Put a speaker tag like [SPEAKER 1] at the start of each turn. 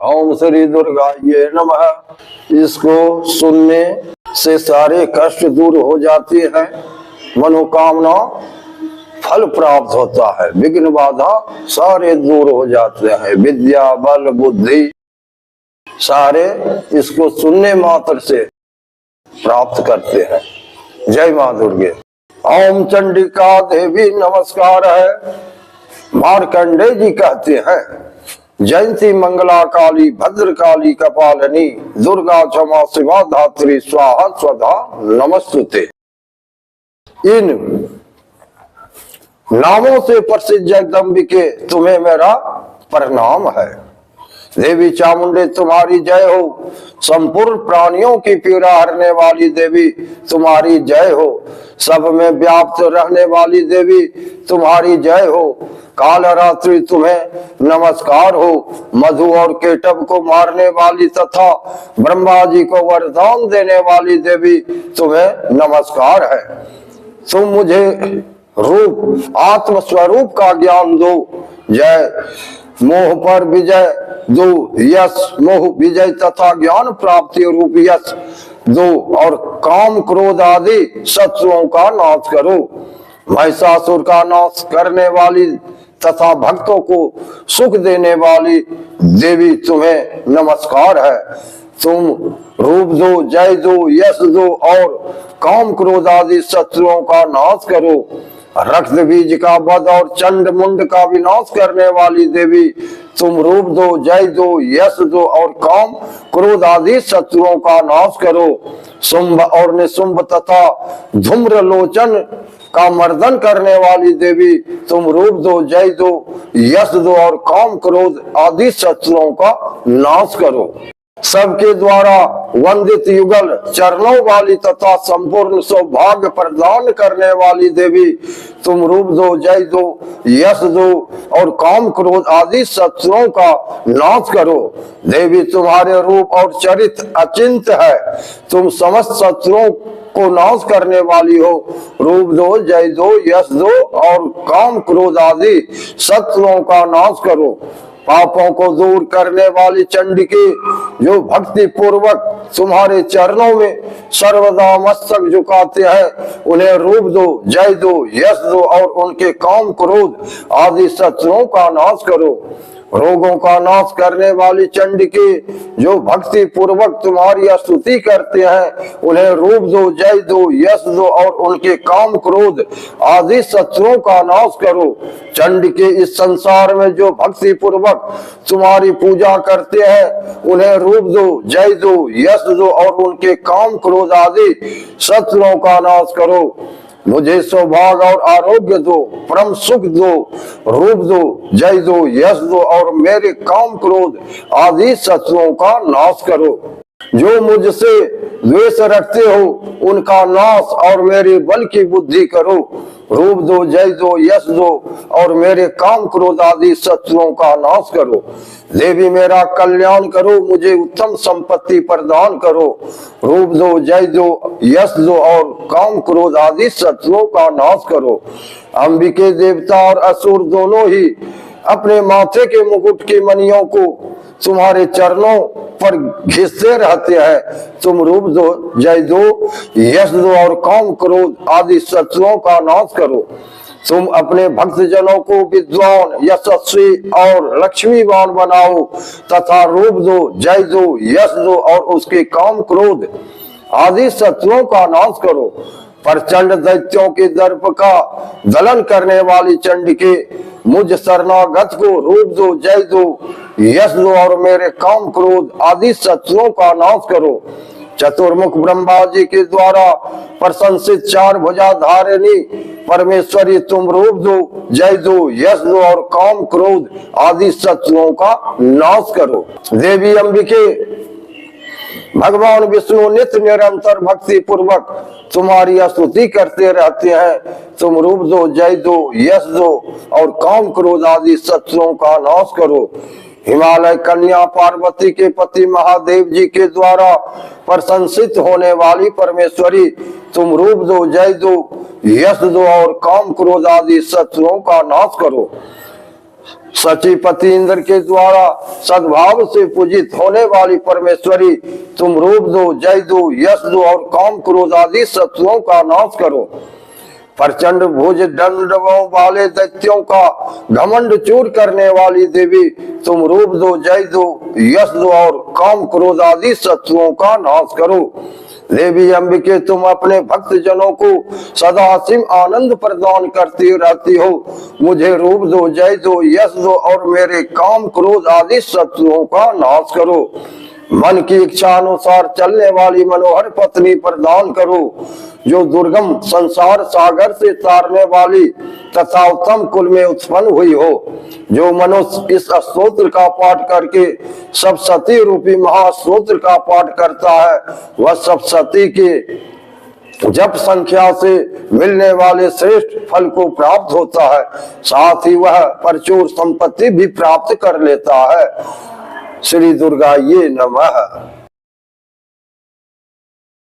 [SPEAKER 1] ओम श्री दुर्गा ये नमः। इसको सुनने से सारे कष्ट दूर हो जाते हैं, मनोकामना फल प्राप्त होता है, विघ्न बाधा सारे दूर हो जाते हैं, विद्या बल बुद्धि सारे इसको सुनने मात्र से प्राप्त करते हैं। जय मां दुर्गे। ओम चंडिका देवी नमस्कार है। मार्कंडे जी कहते हैं, जयंती मंगला काली भद्र काली कपालिनी दुर्गा क्षमा शिवा धात्री स्वाहा स्वधा नमस्तुते। इन नामों से प्रसिद्ध जगदम्बिके तुम्हें मेरा प्रणाम है। देवी चामुंडे तुम्हारी जय हो। संपूर्ण प्राणियों की पीड़ा हरने वाली देवी तुम्हारी जय हो। सब में व्याप्त रहने वाली देवी तुम्हारी जय हो। काल रात्रि तुम्हें नमस्कार हो। मधु और केटव को मारने वाली तथा ब्रह्मा जी को वरदान देने वाली देवी तुम्हें नमस्कार है। तुम मुझे रूप आत्म स्वरूप का ज्ञान दो। जय मोह पर विजय दो, यश मोह विजय तथा ज्ञान प्राप्ति रूप यश दो और काम क्रोध आदि शत्रुओं का नाश करो। महिषासुर का नाश करने वाली तथा भक्तों को सुख देने वाली देवी तुम्हें नमस्कार है। तुम रूप दो, जय दो, यश दो और काम क्रोध आदि शत्रुओं का नाश करो। रक्त बीज का वध और चंड मुंड का विनाश करने वाली देवी तुम रूप दो, जय दो, यश दो और काम क्रोध आदि शत्रुओं का नाश करो। शुंभ और निशुंभ तथा धूम्र लोचन का मर्दन करने वाली देवी तुम रूप दो, जय दो, यश दो और काम क्रोध आदि शत्रुओं का नाश करो। सबके द्वारा वंदित युगल चरणों वाली तथा संपूर्ण सौभाग्य प्रदान करने वाली देवी तुम रूप दो, जय दो, यश दो और काम क्रोध आदि शत्रुओं का नाश करो। देवी तुम्हारे रूप और चरित्र अचिंत्य है। तुम समस्त शत्रुओं को नाश करने वाली हो। रूप दो, जय दो, यश दो और काम क्रोध आदि शत्रुओं का नाश करो। पापों को दूर करने वाली चंडिके जो भक्ति पूर्वक तुम्हारे चरणों में सर्वदा मस्तक झुकाते हैं, उन्हें रूप दो, जय दो, यश दो और उनके काम क्रोध आदि शत्रुओं का नाश करो। रोगों का नाश करने वाली चंडिके जो भक्ति पूर्वक तुम्हारी स्तुति करते हैं, उन्हें रूप दो, जय दो, यश दो और उनके काम क्रोध आदि शत्रुओं का नाश करो। चंडिके इस संसार में जो भक्ति पूर्वक तुम्हारी पूजा करते हैं, उन्हें रूप दो, जय दो, यश दो और उनके काम क्रोध आदि शत्रुओं का नाश करो। मुझे सौभाग्य और आरोग्य दो, परम सुख दो, रूप दो, जय दो, यश दो और मेरे काम क्रोध आदि शत्रुओं का नाश करो। जो मुझसे द्वेष रखते हो उनका नाश और मेरे बल की बुद्धि करो। रूप दो, जय दो, यश दो और मेरे काम क्रोध आदि शत्रुओं का नाश करो। देवी मेरा कल्याण करो, मुझे उत्तम संपत्ति प्रदान करो। रूप दो, जय दो, यश दो और काम क्रोध आदि शत्रुओं का नाश करो। अंबिके देवता और असुर दोनों ही अपने माथे के मुकुट की मणियों को तुम्हारे चरणों पर घिसते रहते हैं। तुम रूप दो, जय दो, यश दो और काम क्रोध आदि शत्रुओं का नाश करो। तुम अपने भक्त जनों को विद्वान, यशस्वी और लक्ष्मीवान बनाओ तथा रूप दो, जय दो, यश दो और उसके काम क्रोध आदि शत्रुओं का नाश करो। प्रचंड दैत्यों के दर्प का दलन करने वाली चंडिके मुझ शरणागत को रूप दो, जय दो, यश दो और मेरे काम क्रोध आदि शत्रुओं का नाश करो। चतुर्मुख ब्रह्मा जी के द्वारा प्रशंसित चार भुजा धारिणी परमेश्वरी तुम रूप दो, जय दो, यश दो और काम क्रोध आदि शत्रुओं का नाश करो। देवी अंबिके भगवान विष्णु नित्य निरंतर भक्ति पूर्वक तुम्हारी स्तुति करते रहते हैं। तुम रूप दो, जय दो, यश दो और काम क्रोध आदि शत्रुओं का नाश करो। हिमालय कन्या पार्वती के पति महादेव जी के द्वारा प्रशंसित होने वाली परमेश्वरी तुम रूप दो, जय दो, यश दो और काम क्रोध आदि शत्रुओं का नाश करो। सचिपति इंद्र के द्वारा सद्भाव से पूजित होने वाली परमेश्वरी, तुम रूप दो, जय दो, यश दो और काम क्रोध आदि शत्रुओं का नाश करो। प्रचंड भुज दंडों वाले दैत्यों का घमंड चूर करने वाली देवी, तुम रूप दो, जय दो, यश दो और काम क्रोध आदि शत्रुओं का नाश करो। देवी अंबिके, तुम अपने भक्त जनों को सदा असीम आनंद प्रदान करती रहती हो। मुझे रूप दो, जय दो, यश दो और मेरे काम क्रोध आदि शत्रुओं का नाश करो। मन की इच्छा अनुसार चलने वाली मनोहर पत्नी प्रदान करो, जो दुर्गम संसार सागर से तारने वाली तथा उत्तम कुल में उत्पन्न हुई हो। जो मनुष्य इस स्तोत्र का पाठ करके सब सती रूपी महास्तोत्र का पाठ करता है, वह सब सती के जप संख्या से मिलने वाले श्रेष्ठ फल को प्राप्त होता है, साथ ही वह प्रचुर संपत्ति भी प्राप्त कर लेता है। श्री दुर्गा ये नमः।